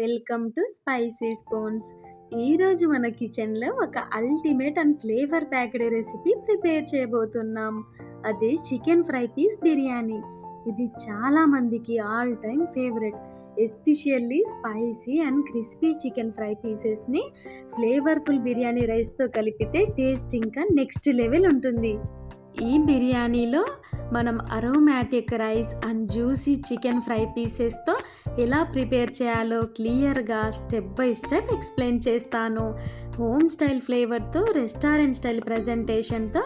Welcome to spicy spoons. ఈరోజు మన కిచెన్లో ఒక ultimate and flavour packed recipe prepare చేయబోతున్నాం. అదే చికెన్ ఫ్రై పీస్ బిర్యానీ. ఇది చాలా మందికి all time favourite. Especially spicy and crispy chicken fry పీసెస్ని ఫ్లేవర్ఫుల్ బిర్యానీ రైస్తో కలిపితే టేస్ట్ ఇంకా నెక్స్ట్ లెవెల్ ఉంటుంది. ఈ బిర్యానీలో మనం aromatic rice and juicy chicken fry పీసెస్తో ఎలా ప్రిపేర్ చేయాలో క్లియర్గా స్టెప్ బై స్టెప్ ఎక్స్ప్లెయిన్ చేస్తాను. హోమ్ స్టైల్ ఫ్లేవర్తో రెస్టారెంట్ స్టైల్ ప్రజెంటేషన్తో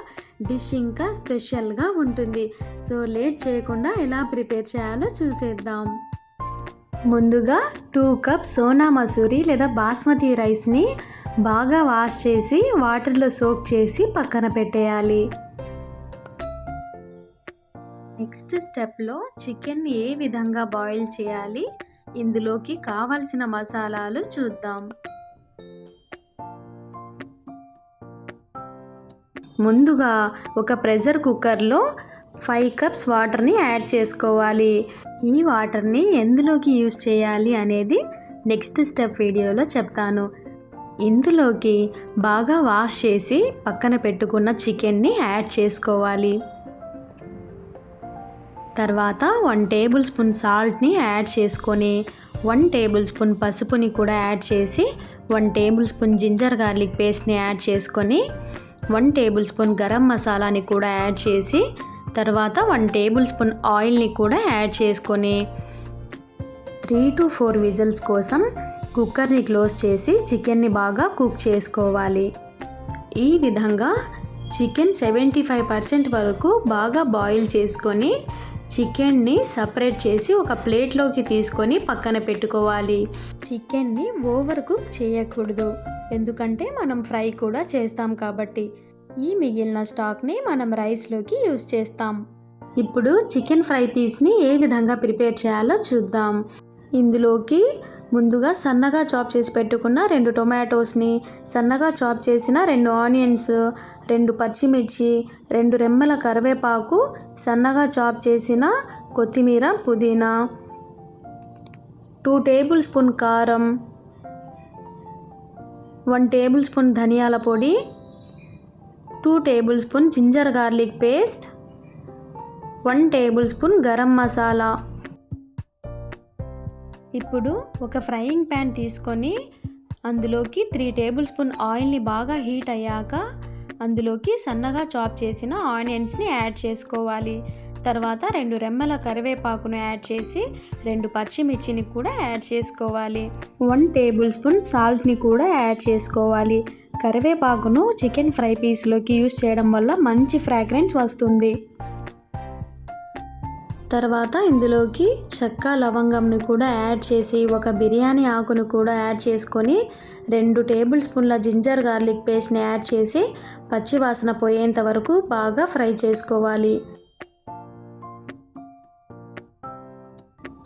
డిష్ ఇంకా స్పెషల్గా ఉంటుంది. సో లేట్ చేయకుండా ఎలా ప్రిపేర్ చేయాలో చూసేద్దాం. ముందుగా 2 కప్స్ సోనా మసూరి లేదా బాస్మతి రైస్ని బాగా వాష్ చేసి వాటర్లో సోక్ చేసి పక్కన పెట్టేయాలి. నెక్స్ట్ స్టెప్లో చికెన్ ఏ విధంగా బాయిల్ చేయాలి, ఇందులోకి కావాల్సిన మసాలాలు చూద్దాం. ముందుగా ఒక ప్రెషర్ కుక్కర్లో 5 కప్స్ వాటర్ని యాడ్ చేసుకోవాలి. ఈ వాటర్ని ఎందులోకి యూజ్ చేయాలి అనేది నెక్స్ట్ స్టెప్ వీడియోలో చెప్తాను. ఇందులోకి బాగా వాష్ చేసి పక్కన పెట్టుకున్న చికెన్ని యాడ్ చేసుకోవాలి. తర్వాత 1 టేబుల్ స్పూన్ సాల్ట్ని యాడ్ చేసుకొని 1 టేబుల్ స్పూన్ పసుపుని కూడా యాడ్ చేసి 1 టేబుల్ స్పూన్ జింజర్ గార్లిక్ పేస్ట్ని యాడ్ చేసుకొని 1 టేబుల్ స్పూన్ గరం మసాలాని కూడా యాడ్ చేసి తర్వాత 1 టేబుల్ స్పూన్ ఆయిల్ని కూడా యాడ్ చేసుకొని 3 to 4 విజిల్స్ కోసం కుక్కర్ని క్లోజ్ చేసి చికెన్ని బాగా కుక్ చేసుకోవాలి. ఈ విధంగా చికెన్ 75% వరకు బాగా బాయిల్ చేసుకొని చికెన్ని సపరేట్ చేసి ఒక ప్లేట్లోకి తీసుకొని పక్కన పెట్టుకోవాలి. చికెన్ని ఓవర్ కుక్ చేయకూడదు, ఎందుకంటే మనం ఫ్రై కూడా చేస్తాం కాబట్టి. ఈ మిగిలిన స్టాక్ని మనం రైస్లోకి యూజ్ చేస్తాం. ఇప్పుడు చికెన్ ఫ్రై పీస్ని ఏ విధంగా ప్రిపేర్ చేయాలో చూద్దాం. ఇందులోకి ముందుగా సన్నగా చాప్ చేసి పెట్టుకున్న 2 టొమాటోస్ని, సన్నగా చాప్ చేసిన 2 ఆనియన్స్, 2 పచ్చిమిర్చి, 2 రెమ్మల కరివేపాకు, సన్నగా చాప్ చేసిన కొత్తిమీర, పుదీనా, 2 టేబుల్ స్పూన్ కారం, 1 టేబుల్ స్పూన్ ధనియాల పొడి, 2 tablespoon ginger garlic paste, 1 tablespoon garam masala. ఇప్పుడు ఒక ఫ్రైయింగ్ ప్యాన్ తీసుకొని అందులోకి 3 టేబుల్ స్పూన్ ఆయిల్ని బాగా హీట్ అయ్యాక అందులోకి సన్నగా చాప్ చేసిన ఆనియన్స్ని యాడ్ చేసుకోవాలి. తర్వాత 2 రెమ్మల కరివేపాకును యాడ్ చేసి 2 పచ్చిమిర్చిని కూడా యాడ్ చేసుకోవాలి. 1 టేబుల్ స్పూన్ సాల్ట్ని కూడా యాడ్ చేసుకోవాలి. కరివేపాకును చికెన్ ఫ్రై పీస్లోకి యూజ్ చేయడం వల్ల మంచి ఫ్రాగ్రెన్స్ వస్తుంది. తర్వాత ఇందులోకి చెక్క లవంగంని కూడా యాడ్ చేసి ఒక బిర్యానీ ఆకును కూడా యాడ్ చేసుకొని 2 టేబుల్ స్పూన్ల జింజర్ గార్లిక్ పేస్ట్ని యాడ్ చేసి పచ్చివాసన పోయేంత వరకు బాగా ఫ్రై చేసుకోవాలి.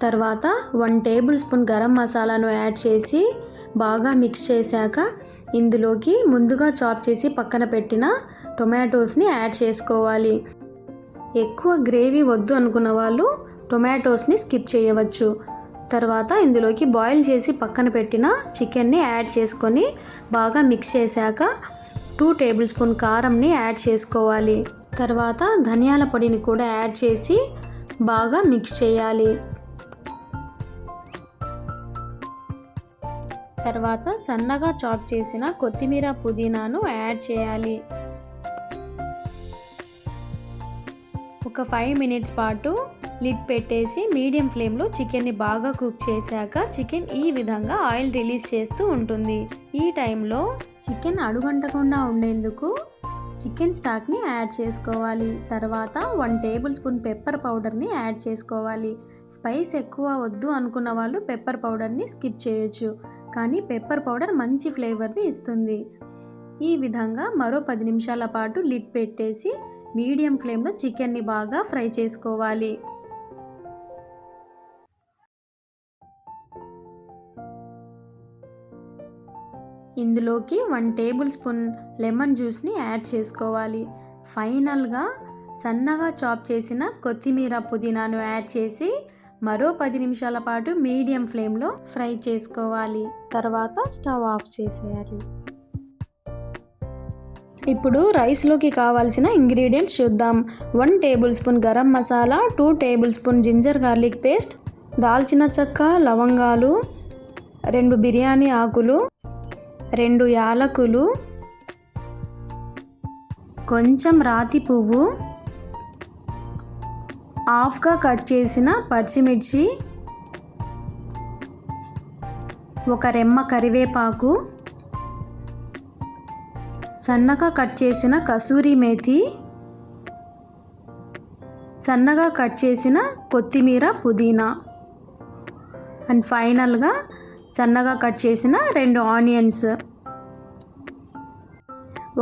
తర్వాత 1 టేబుల్ స్పూన్ గరం మసాలాను యాడ్ చేసి బాగా మిక్స్ చేశాక ఇందులోకి ముందుగా చాప్ చేసి పక్కన పెట్టిన టొమాటోస్ని యాడ్ చేసుకోవాలి. ఎక్కువ గ్రేవీ వద్దు అనుకున్న వాళ్ళు టొమాటోస్ని స్కిప్ చేయవచ్చు. తర్వాత ఇందులోకి బాయిల్ చేసి పక్కన పెట్టిన చికెన్ని యాడ్ చేసుకొని బాగా మిక్స్ చేశాక 2 టేబుల్ స్పూన్ కారంని యాడ్ చేసుకోవాలి. తర్వాత ధనియాల పొడిని కూడా యాడ్ చేసి బాగా మిక్స్ చేయాలి. తర్వాత సన్నగా చాప్ చేసిన కొత్తిమీర, పుదీనాను యాడ్ చేయాలి. ఒక 5 మినిట్స్ పాటు లిడ్ పెట్టేసి మీడియం ఫ్లేమ్లో చికెన్ని బాగా కుక్ చేశాక చికెన్ ఈ విధంగా ఆయిల్ రిలీజ్ చేస్తూ ఉంటుంది. ఈ టైంలో చికెన్ అడుగంటకుండా ఉండేందుకు చికెన్ స్టాక్ని యాడ్ చేసుకోవాలి. తర్వాత 1 టేబుల్ స్పూన్ పెప్పర్ పౌడర్ని యాడ్ చేసుకోవాలి. స్పైస్ ఎక్కువ వద్దు అనుకున్న వాళ్ళు పెప్పర్ పౌడర్ని స్కిప్ చేయొచ్చు, కానీ పెప్పర్ పౌడర్ మంచి ఫ్లేవర్ని ఇస్తుంది. ఈ విధంగా మరో 10 నిమిషాల పాటు లిడ్ పెట్టేసి మీడియం ఫ్లేమ్లో చికెన్ని బాగా ఫ్రై చేసుకోవాలి. ఇందులోకి 1 టేబుల్ స్పూన్ లెమన్ జ్యూస్ని యాడ్ చేసుకోవాలి. ఫైనల్గా సన్నగా చాప్ చేసిన కొత్తిమీర, పుదీనాను యాడ్ చేసి మరో 10 నిమిషాల పాటు మీడియం ఫ్లేమ్లో ఫ్రై చేసుకోవాలి. తర్వాత స్టవ్ ఆఫ్ చేసేయాలి. ఇప్పుడు రైస్లోకి కావాల్సిన ఇంగ్రీడియంట్స్ చూద్దాం. 1 tablespoon garam masala, 2 tablespoon ginger garlic paste, దాల్చిన చెక్క, లవంగాలు, 2 బిర్యానీ ఆకులు, 2 యాలకులు, కొంచెం రాతి పువ్వు, హాఫ్గా కట్ చేసిన పచ్చిమిర్చి, ఒక రెమ్మ కరివేపాకు, సన్నగా కట్ చేసిన కసూరి మేథి, సన్నగా కట్ చేసిన కొత్తిమీర, పుదీనా అండ్ ఫైనల్గా సన్నగా కట్ చేసిన 2 ఆనియన్స్.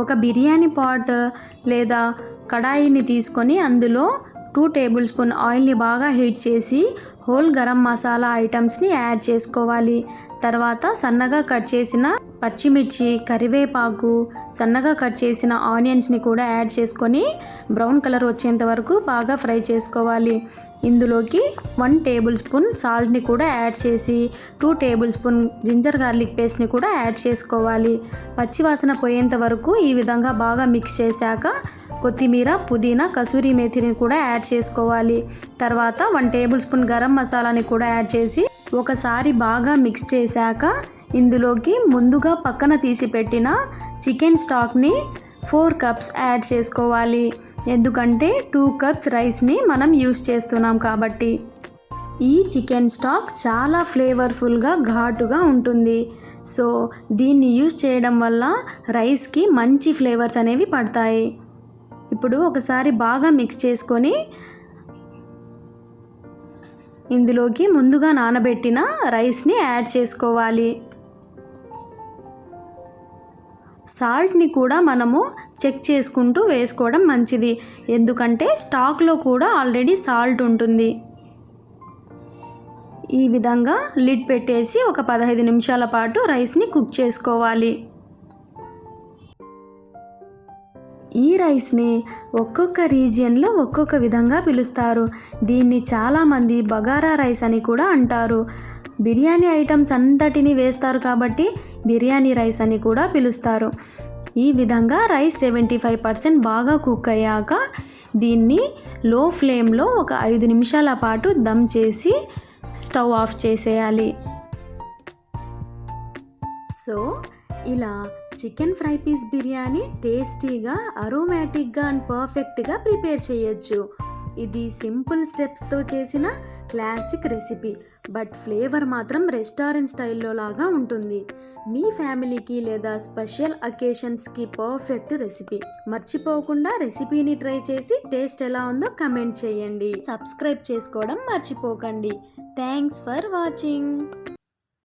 ఒక బిర్యానీ పాట్ లేదా కడాయిని తీసుకొని అందులో 2 టేబుల్ స్పూన్ ఆయిల్ని బాగా హీట్ చేసి హోల్ గరం మసాలా ఐటమ్స్ని యాడ్ చేసుకోవాలి. తర్వాత సన్నగా కట్ చేసిన పచ్చిమిర్చి, కరివేపాకు, సన్నగా కట్ చేసిన ఆనియన్స్ని కూడా యాడ్ చేసుకొని బ్రౌన్ కలర్ వచ్చేంత వరకు బాగా ఫ్రై చేసుకోవాలి. ఇందులోకి 1 టేబుల్ స్పూన్ సాల్ట్ని కూడా యాడ్ చేసి 2 టేబుల్ స్పూన్ జింజర్ గార్లిక్ పేస్ట్ని కూడా యాడ్ చేసుకోవాలి. పచ్చివాసన పోయేంత వరకు ఈ విధంగా బాగా మిక్స్ చేశాక కొత్తిమీర, పుదీనా, కసూరి మేథిని కూడా యాడ్ చేసుకోవాలి. తర్వాత 1 టేబుల్ స్పూన్ గరం మసాలాని కూడా యాడ్ చేసి ఒకసారి బాగా మిక్స్ చేశాక ఇందులోకి ముందుగా పక్కన తీసి పెట్టిన చికెన్ స్టాక్ని 4 కప్స్ యాడ్ చేసుకోవాలి. ఎందుకంటే 2 కప్స్ రైస్ని మనం యూస్ చేస్తున్నాం కాబట్టి. ఈ చికెన్ స్టాక్ చాలా ఫ్లేవర్ఫుల్గా ఘాటుగా ఉంటుంది. సో దీన్ని యూస్ చేయడం వల్ల రైస్కి మంచి ఫ్లేవర్స్ అనేవి పడతాయి. ఇప్పుడు ఒకసారి బాగా మిక్స్ చేసుకొని ఇందులోకి ముందుగా నానబెట్టిన రైస్ని యాడ్ చేసుకోవాలి. సాల్ట్ని కూడా మనము చెక్ చేసుకుంటూ వేసుకోవడం మంచిది. ఎందుకంటే స్టాక్లో కూడా ఆల్రెడీ సాల్ట్ ఉంటుంది. ఈ విధంగా లిడ్ పెట్టేసి ఒక 15 నిమిషాల పాటు రైస్ని కుక్ చేసుకోవాలి. ఈ రైస్ని ఒక్కొక్క రీజియన్లో ఒక్కొక్క విధంగా పిలుస్తారు. దీన్ని చాలామంది బగారా రైస్ అని కూడా అంటారు. బిర్యానీ ఐటమ్స్ అంతటిని వేస్తారు కాబట్టి బిర్యానీ రైస్ అని కూడా పిలుస్తారు. ఈ విధంగా రైస్ 75% బాగా కుక్ అయ్యాక దీన్ని లో ఫ్లేమ్లో ఒక 5 నిమిషాల పాటు దమ్ చేసి స్టవ్ ఆఫ్ చేసేయాలి. సో ఇలా చికెన్ ఫ్రై పీస్ బిర్యానీ టేస్టీగా, అరోమాటిక్గా అండ్ పర్ఫెక్ట్గా ప్రిపేర్ చేయొచ్చు. ఇది సింపుల్ స్టెప్స్తో చేసిన క్లాసిక్ రెసిపీ. బట్ ఫ్లేవర్ మాత్రం రెస్టారెంట్ స్టైల్లో లాగా ఉంటుంది. మీ ఫ్యామిలీకి లేదా స్పెషల్ అకేషన్స్కి పర్ఫెక్ట్ రెసిపీ. మర్చిపోకుండా రెసిపీని ట్రై చేసి టేస్ట్ ఎలా ఉందో కమెంట్ చేయండి. సబ్స్క్రైబ్ చేసుకోవడం మర్చిపోకండి. Thanks for watching.